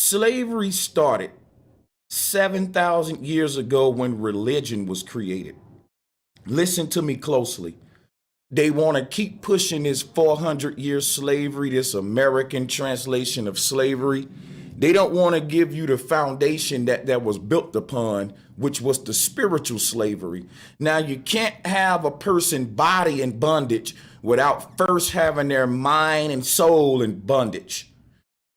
Slavery started 7,000 years ago when religion was created. Listen to me closely. They want to keep pushing this 400-year slavery, this American translation of slavery. They don't want to give you the foundation that was built upon, which was the spiritual slavery. Now, you can't have a person body in bondage without first having their mind and soul in bondage.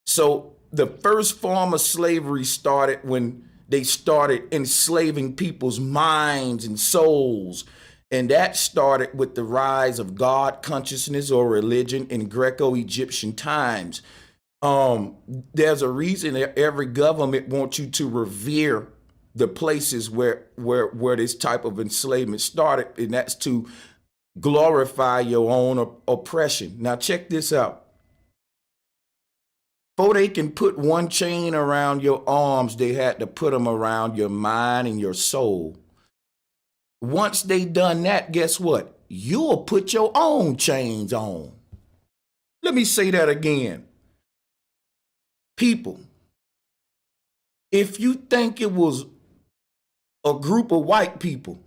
So the first form of slavery started when they started enslaving people's minds and souls. And that started with the rise of God consciousness or religion in Greco-Egyptian times. There's a reason that every government wants you to revere the places where this type of enslavement started, and that's to glorify your own oppression. Now check this out. Before they can put one chain around your arms, they had to put them around your mind and your soul. Once they done that, guess what? You'll put your own chains on. Let me say that again. People, if you think it was a group of white people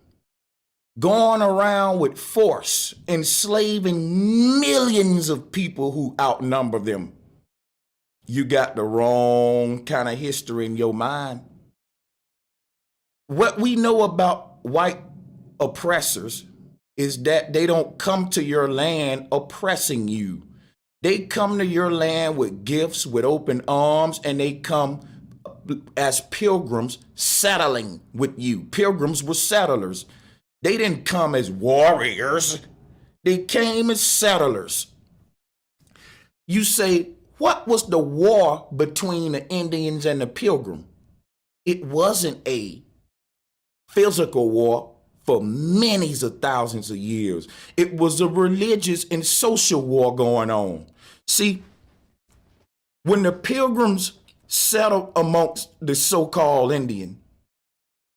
going around with force, enslaving millions of people who outnumber them, you got the wrong kind of history in your mind. What we know about white oppressors is that they don't come to your land oppressing you. They come to your land with gifts, with open arms, and they come as pilgrims settling with you. Pilgrims were settlers. They didn't come as warriors. They came as settlers. You say, what was the war between the Indians and the Pilgrim? It wasn't a physical war for many of thousands of years. It was a religious and social war going on. See, when the Pilgrims settled amongst the so-called Indian,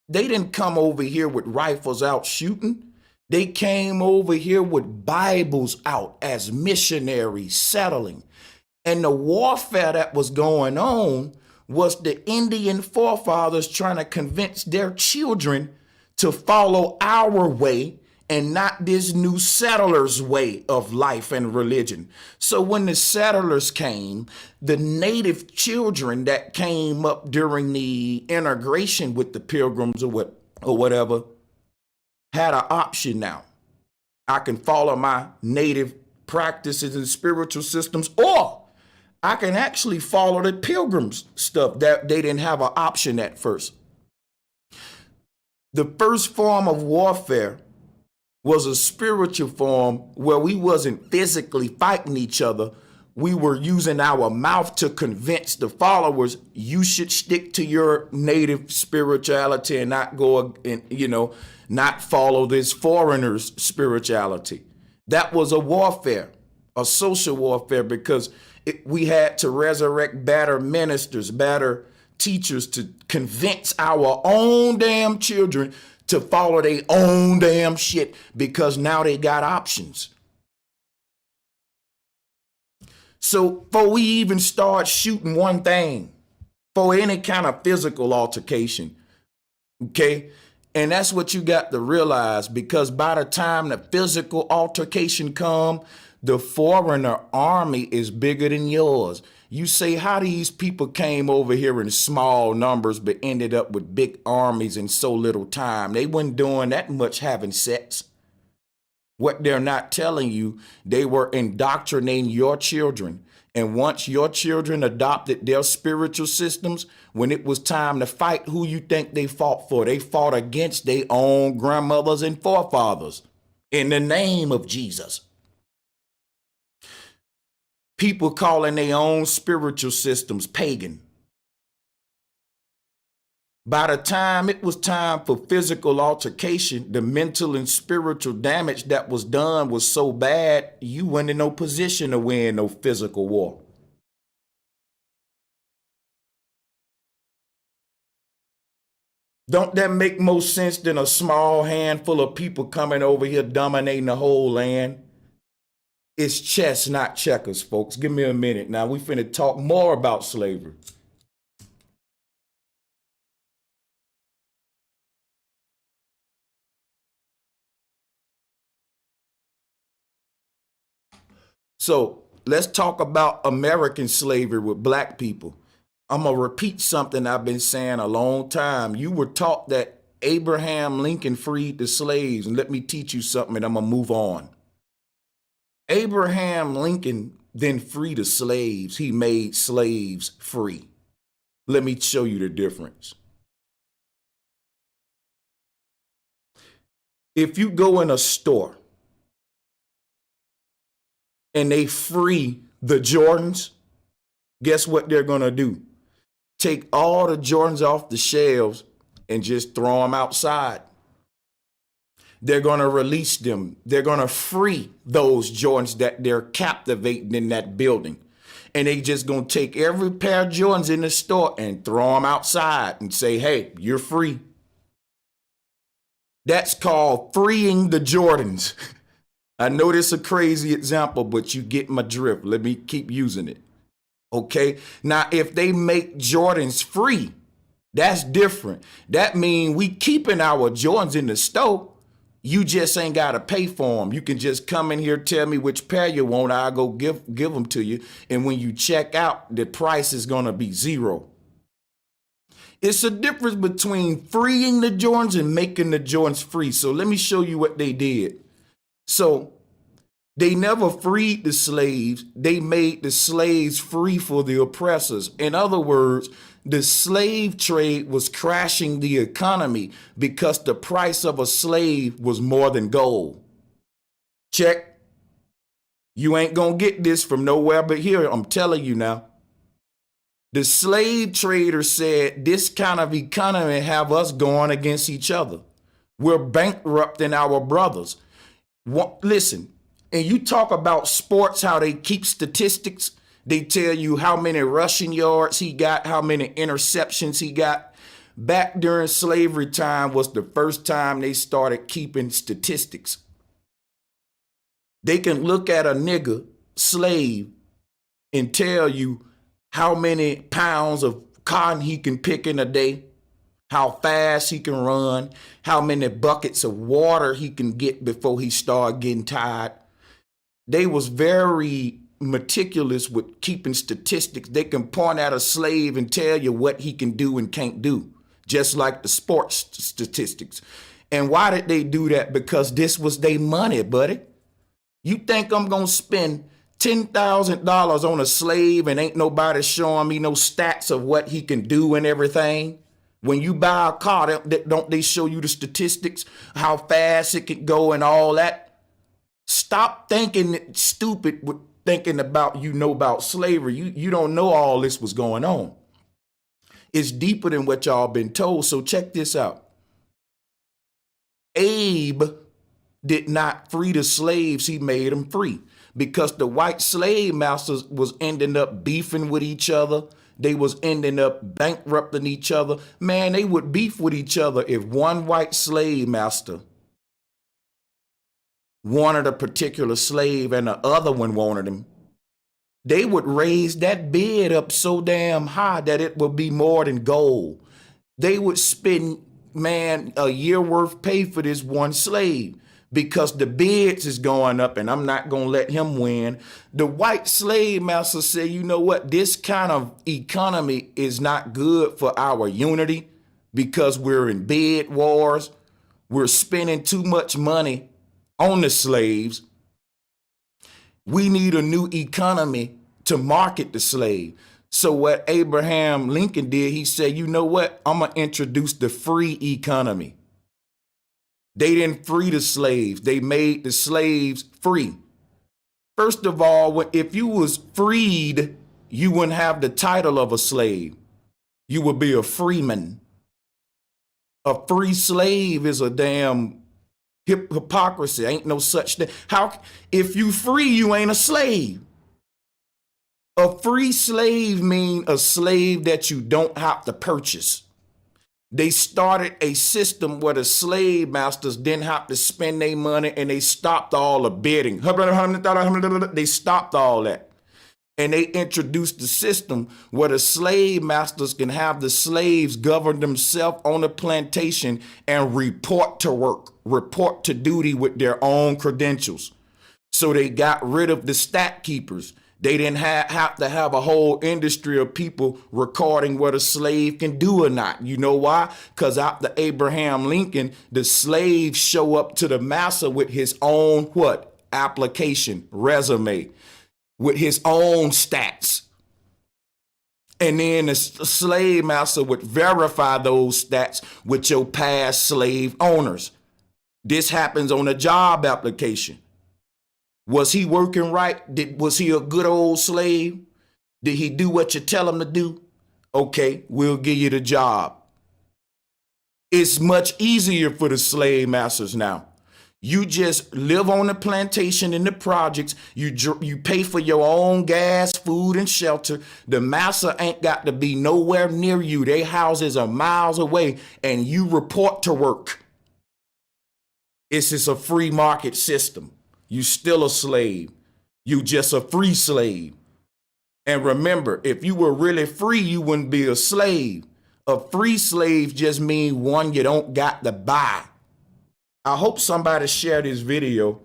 they didn't come over here with rifles out shooting. They came over here with Bibles out as missionaries settling. And the warfare that was going on was the Indian forefathers trying to convince their children to follow our way and not this new settlers' way of life and religion. So when the settlers came, the native children that came up during the integration with the Pilgrims or whatever had an option now. I can follow my native practices and spiritual systems, or I can actually follow the Pilgrims stuff that they didn't have an option at first. The first form of warfare was a spiritual form where we wasn't physically fighting each other. We were using our mouth to convince the followers, you should stick to your native spirituality and not go and, not follow this foreigner's spirituality. That was a warfare, a social warfare, because we had to resurrect better ministers, better teachers to convince our own damn children to follow their own damn shit because now they got options. So before we even start shooting one thing, for any kind of physical altercation, okay? And that's what you got to realize, because by the time the physical altercation come, the foreigner army is bigger than yours. You say how these people came over here in small numbers but ended up with big armies in so little time. They weren't doing that much having sex. What they're not telling you, they were indoctrinating your children. And once your children adopted their spiritual systems, when it was time to fight, who you think they fought for? They fought against their own grandmothers and forefathers in the name of Jesus. People calling their own spiritual systems pagan. By the time it was time for physical altercation, the mental and spiritual damage that was done was so bad, you weren't in no position to win no physical war. Don't that make more sense than a small handful of people coming over here dominating the whole land? It's chess, not checkers, folks. Give me a minute. Now we finna talk more about slavery. So let's talk about American slavery with black people. I'm going to repeat something I've been saying a long time. You were taught that Abraham Lincoln freed the slaves, and let me teach you something and I'm going to move on. Abraham Lincoln didn't free the slaves. He made slaves free. Let me show you the difference. If you go in a store and they free the Jordans, guess what they're going to do? Take all the Jordans off the shelves and just throw them outside. They're going to release them. They're going to free those Jordans that they're captivating in that building. And they just going to take every pair of Jordans in the store and throw them outside and say, hey, you're free. That's called freeing the Jordans. I know this is a crazy example, but you get my drift. Let me keep using it. Okay. Now, if they make Jordans free, that's different. That means we keeping our Jordans in the store. You just ain't got to pay for them. You can just come in here, tell me which pair you want. I'll go give them to you. And when you check out, the price is going to be zero. It's a difference between freeing the Jordans and making the Jordans free. So let me show you what they did. So they never freed the slaves. They made the slaves free for the oppressors. In other words, the slave trade was crashing the economy because the price of a slave was more than gold. Check. You ain't gonna get this from nowhere but here. I'm telling you now. The slave trader said this kind of economy have us going against each other. We're bankrupting our brothers. Listen, and you talk about sports, how they keep statistics. They tell you how many rushing yards he got, how many interceptions he got. Back during slavery time was the first time they started keeping statistics. They can look at a nigga, slave, and tell you how many pounds of cotton he can pick in a day, how fast he can run, how many buckets of water he can get before he start getting tired. They was very meticulous with keeping statistics. They can point at a slave and tell you what he can do and can't do, just like the sports statistics. And why did they do that? Because this was their money, buddy. You think I'm going to spend $10,000 on a slave and ain't nobody showing me no stats of what he can do and everything? When you buy a car, don't they show you the statistics, how fast it can go and all that? Stop thinking stupid with thinking about about slavery. You don't know all this was going on. It's deeper than what y'all been told. So check this out. Abe did not free the slaves. He made them free because the white slave masters was ending up beefing with each other. They was ending up bankrupting each other. Man, they would beef with each other if one white slave master wanted a particular slave and the other one wanted him. They would raise that bid up so damn high that it would be more than gold. They would spend, man, a year worth pay for this one slave because the bids is going up and I'm not going to let him win. The white slave master said, you know what? This kind of economy is not good for our unity because we're in bid wars. We're spending too much money on the slaves. We need a new economy to market the slave. So what Abraham Lincoln did, he said, you know what? I'm going to introduce the free economy. They didn't free the slaves. They made the slaves free. First of all, if you was freed, you wouldn't have the title of a slave. You would be a freeman. A free slave is a damn hypocrisy. Ain't no such thing. If you free, you ain't a slave. A free slave means a slave that you don't have to purchase. They started a system where the slave masters didn't have to spend their money and they stopped all the bidding. They stopped all that. And they introduced the system where the slave masters can have the slaves govern themselves on the plantation and report to work, report to duty with their own credentials. So they got rid of the stat keepers. They didn't have to have a whole industry of people recording what a slave can do or not. You know why? Because after Abraham Lincoln, the slaves show up to the master with his own what? Application, resume, with his own stats. And then the slave master would verify those stats with your past slave owners. This happens on a job application. Was he working right? Was he a good old slave? Did he do what you tell him to do? Okay, we'll give you the job. It's much easier for the slave masters now. You just live on the plantation in the projects. You pay for your own gas, food, and shelter. The master ain't got to be nowhere near you. Their houses are miles away, and you report to work. It's just a free market system. You still a slave. You just a free slave. And remember, if you were really free, you wouldn't be a slave. A free slave just means one you don't got to buy. I hope somebody share this video